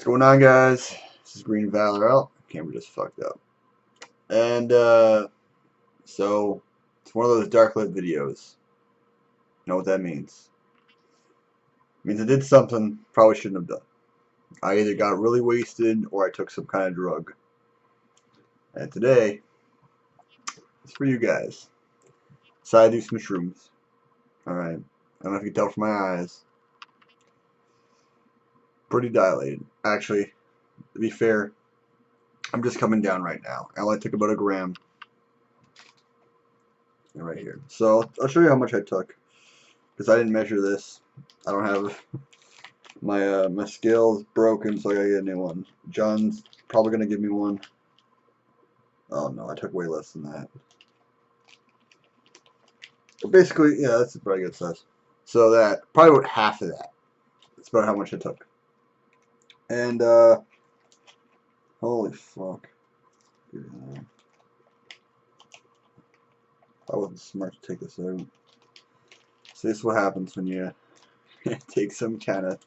What's going on, guys? This is Green Valor. Oh, camera just fucked up. And, so, it's one of those dark lit videos. You know what that means? It means I did something probably shouldn't have done. I either got really wasted or I took some kind of drug. And today, it's for you guys. So I do some shrooms. Alright. I don't know if you can tell from my eyes. Pretty dilated. Actually, to be fair, I'm just coming down right now. I only took about a gram. Right here. So I'll show you how much I took, because I didn't measure this. I don't have my scale's broken, so I gotta get a new one. John's probably gonna give me one. Oh no, I took way less than that. But basically, yeah, that's a pretty good size. So that probably about half of that. That's about how much I took. And holy fuck. I wasn't smart to take this out. So this is what happens when you take some kind of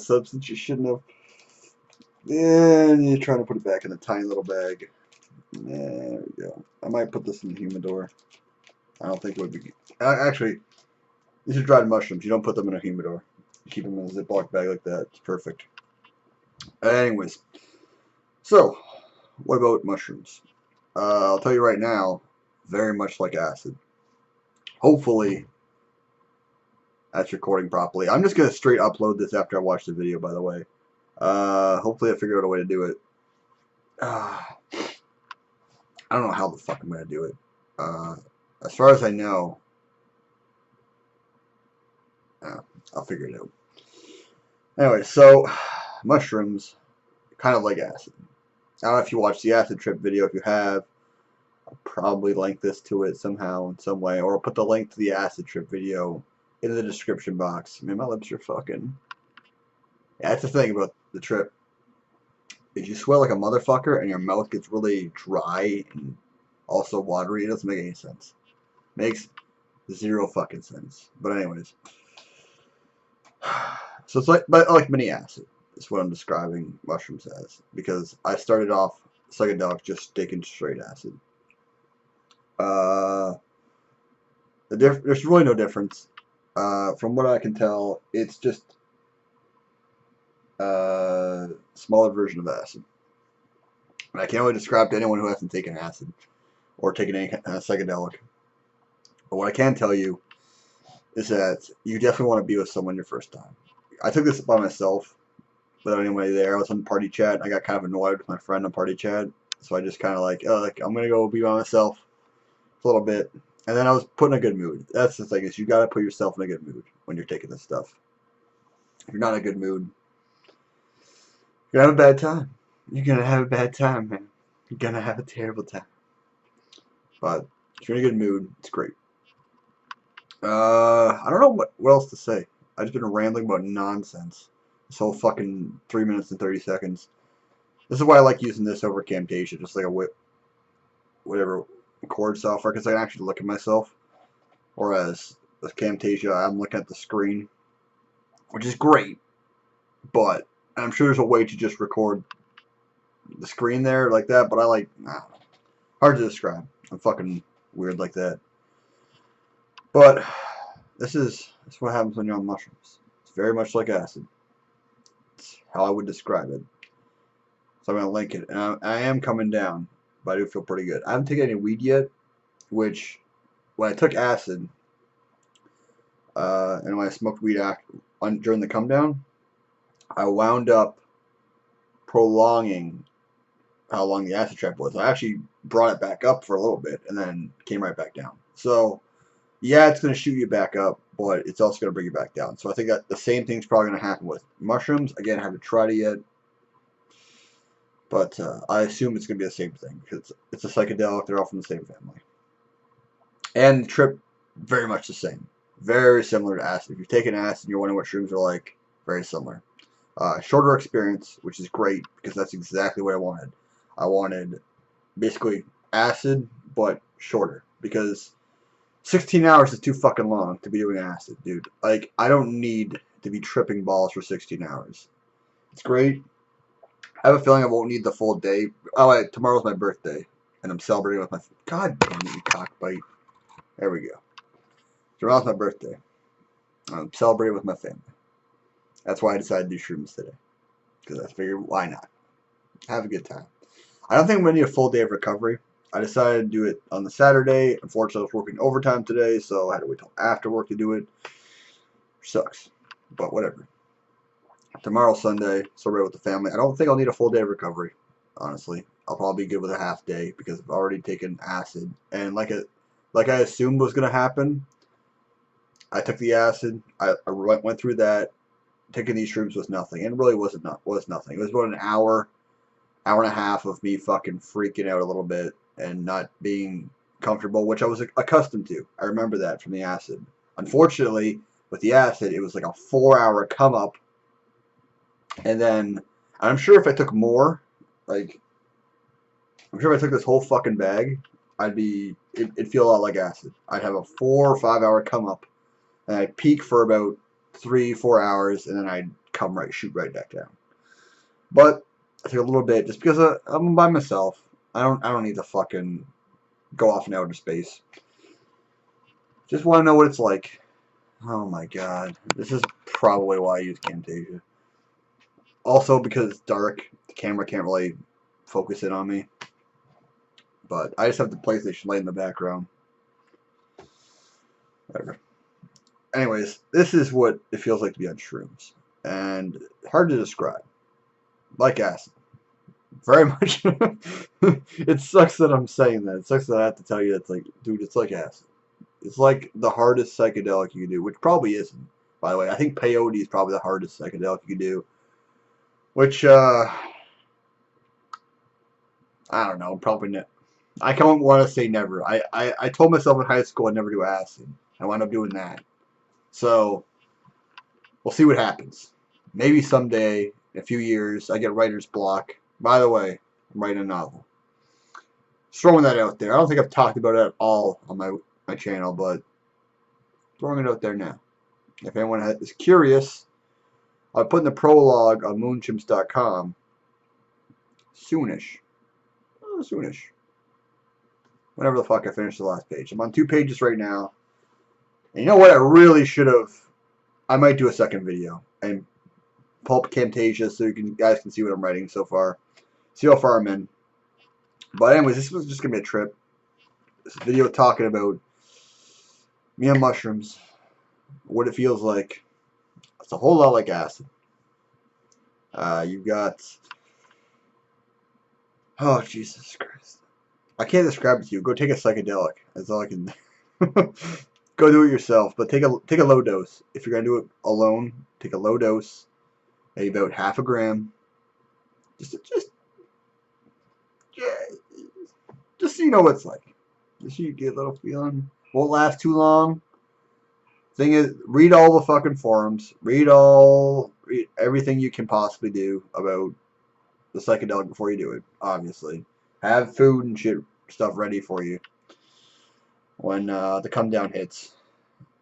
substance you shouldn't have. And you're trying to put it back in a tiny little bag. There we go. I might put this in the humidor. I don't think it would be. Actually, these are dried mushrooms. You don't put them in a humidor. You keep them in a Ziploc bag like that. It's perfect. Anyways, so what about mushrooms? I'll tell you right now, very much like acid. Hopefully, that's recording properly. I'm just gonna straight upload this after I watch the video. By the way, hopefully I figure out a way to do it. I don't know how the fuck I'm gonna do it. As far as I know, I'll figure it out. Anyway, so mushrooms, kind of like acid. I don't know if you watched the acid trip video. If you have, I'll probably link this to it somehow in some way, or I'll put the link to the acid trip video in the description box. Man, my lips are fucking. Yeah, that's the thing about the trip. Is you sweat like a motherfucker and your mouth gets really dry and also watery. It doesn't make any sense. Makes zero fucking sense. But anyways. So it's like mini acid is what I'm describing mushrooms as, because I started off psychedelic just taking straight acid. There's really no difference. From what I can tell, it's just a smaller version of acid. And I can't really describe to anyone who hasn't taken acid or taken any psychedelic. But what I can tell you is that you definitely want to be with someone your first time. I took this by myself without anybody there. I was on party chat. I got kind of annoyed with my friend on party chat, so I just kind of like I'm gonna go be by myself a little bit, and then I was put in a good mood. That's the thing, is you gotta put yourself in a good mood when you're taking this stuff. If you're not in a good mood, you're gonna have a bad time. You're gonna have a bad time, man. You're gonna have a terrible time. But if you're in a good mood, it's great. I don't know what else to say. I've just been rambling about nonsense this whole fucking 3 minutes and 30 seconds. This is why I like using this over Camtasia, just like a whatever record software, because I can actually look at myself. Whereas with Camtasia, I'm looking at the screen, which is great, but I'm sure there's a way to just record the screen there like that, but I don't know. Hard to describe. I'm fucking weird like that. But this is what happens when you're on mushrooms. It's very much like acid. It's how I would describe it. So I'm going to link it. And I am coming down, but I do feel pretty good. I haven't taken any weed yet, which when I took acid, and when I smoked weed during the come down, I wound up prolonging how long the acid trip was. I actually brought it back up for a little bit and then came right back down. So yeah, it's going to shoot you back up, but it's also going to bring you back down. So I think that the same thing's probably going to happen with mushrooms. Again, I haven't tried it yet, but I assume it's going to be the same thing, because it's a psychedelic. They're all from the same family. And the trip, very much the same. Very similar to acid. If you've taken acid and you're wondering what shrooms are like, very similar. Shorter experience, which is great, because that's exactly what I wanted. I wanted basically acid, but shorter, because 16 hours is too fucking long to be doing acid, dude. Like, I don't need to be tripping balls for 16 hours. It's great. I have a feeling I won't need the full day. Oh, wait, tomorrow's my birthday, and I'm celebrating with my. God damn it, you cockbite. There we go. Tomorrow's my birthday. I'm celebrating with my family. That's why I decided to do shrooms today. Because I figured, why not? Have a good time. I don't think I'm going to need a full day of recovery. I decided to do it on the Saturday. Unfortunately, I was working overtime today, so I had to wait till after work to do it. Sucks. But whatever. Tomorrow's Sunday, celebrate with the family. I don't think I'll need a full day of recovery, honestly. I'll probably be good with a half day because I've already taken acid. And like I assumed was going to happen, I took the acid. I went through that. Taking these shrooms was nothing. And it really was nothing. It was about an hour and a half of me fucking freaking out a little bit and not being comfortable, which I was accustomed to. I remember that from the acid. Unfortunately, with the acid, it was like a 4-hour come up. And then, I'm sure if I took more, like, I'm sure if I took this whole fucking bag, it'd feel a lot like acid. I'd have a 4 or 5 hour come up, and I'd peak for about 3-4 hours, and then I'd shoot right back down. But I took a little bit just because I'm by myself. I don't need to fucking go off in outer space. Just want to know what it's like. Oh my god, this is probably why I use Camtasia. Also, because it's dark, the camera can't really focus in on me. But I just have the PlayStation light in the background. Whatever. Anyways, this is what it feels like to be on shrooms. And hard to describe. Like acid. Very much. It sucks that I'm saying that. It sucks that I have to tell you it's like, dude, it's like acid. It's like the hardest psychedelic you can do, which probably isn't, by the way. I think peyote is probably the hardest psychedelic you can do. Which, I don't know, probably not. I don't want to say never. I told myself in high school I'd never do acid. I wound up doing that. So, we'll see what happens. Maybe someday, in a few years, I get writer's block. By the way, I'm writing a novel. Just throwing that out there. I don't think I've talked about it at all on my channel, but throwing it out there now. If anyone is curious, I'll put in the prologue on moonchimps.com soonish. Soonish. Whenever the fuck I finish the last page. I'm on 2 pages right now. And you know what? I really should have. I might do a second video and pull up Camtasia so you guys can see what I'm writing so far. See how far I'm in. But anyways, this was just gonna be a trip. This video talking about me on mushrooms, what it feels like. It's a whole lot like acid. You've got. Oh Jesus Christ! I can't describe it to you. Go take a psychedelic. That's all I can. Go do it yourself, but take a low dose. If you're gonna do it alone, take a low dose, maybe about half a gram. Just so you know what it's like. Just so you get a little feeling. Won't last too long. Thing is, read all the fucking forums. Read everything you can possibly do about the psychedelic before you do it. Obviously, have food and shit stuff ready for you when the come down hits,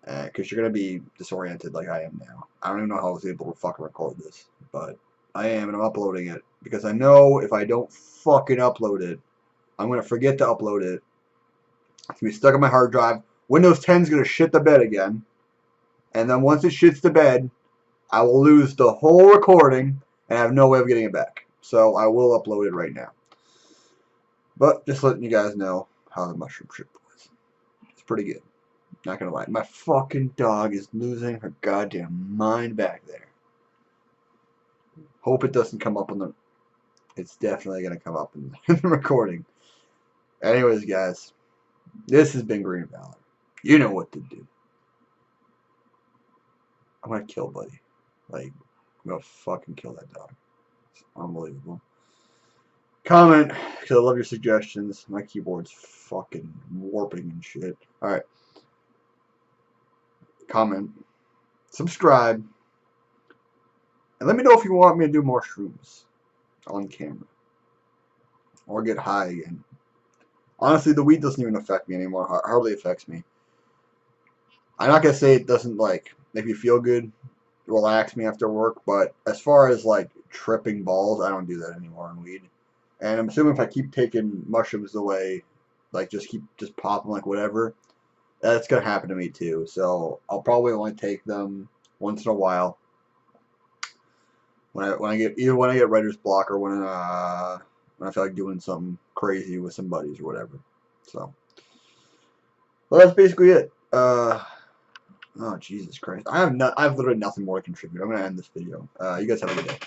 because you're gonna be disoriented like I am now. I don't even know how I was able to fucking record this, but I am, and I'm uploading it because I know if I don't fucking upload it, I'm gonna forget to upload it. It's gonna be stuck on my hard drive. Windows 10 is gonna shit the bed again, and then once it shits the bed, I will lose the whole recording and I have no way of getting it back. So I will upload it right now. But just letting you guys know how the mushroom trip was. It's pretty good. Not gonna lie. My fucking dog is losing her goddamn mind back there. Hope it doesn't come up on the... It's definitely gonna come up in the recording. Anyways, guys. This has been Green Valor. You know what to do. I'm gonna kill Buddy. Like, I'm gonna fucking kill that dog. It's unbelievable. Comment, because I love your suggestions. My keyboard's fucking warping and shit. Alright. Comment. Subscribe. And let me know if you want me to do more shrooms on camera. Or get high again. Honestly, the weed doesn't even affect me anymore. Hardly affects me. I'm not going to say it doesn't, like, make me feel good, relax me after work, but as far as, like, tripping balls. I don't do that anymore in weed. And I'm assuming if I keep taking mushrooms away, like just popping like whatever, that's gonna happen to me too. So I'll probably only take them once in a while. When I get writer's block or when I feel like doing something crazy with some buddies or whatever. So, well, that's basically it. Oh Jesus Christ! I have literally nothing more to contribute. I'm gonna end this video. You guys have a good day.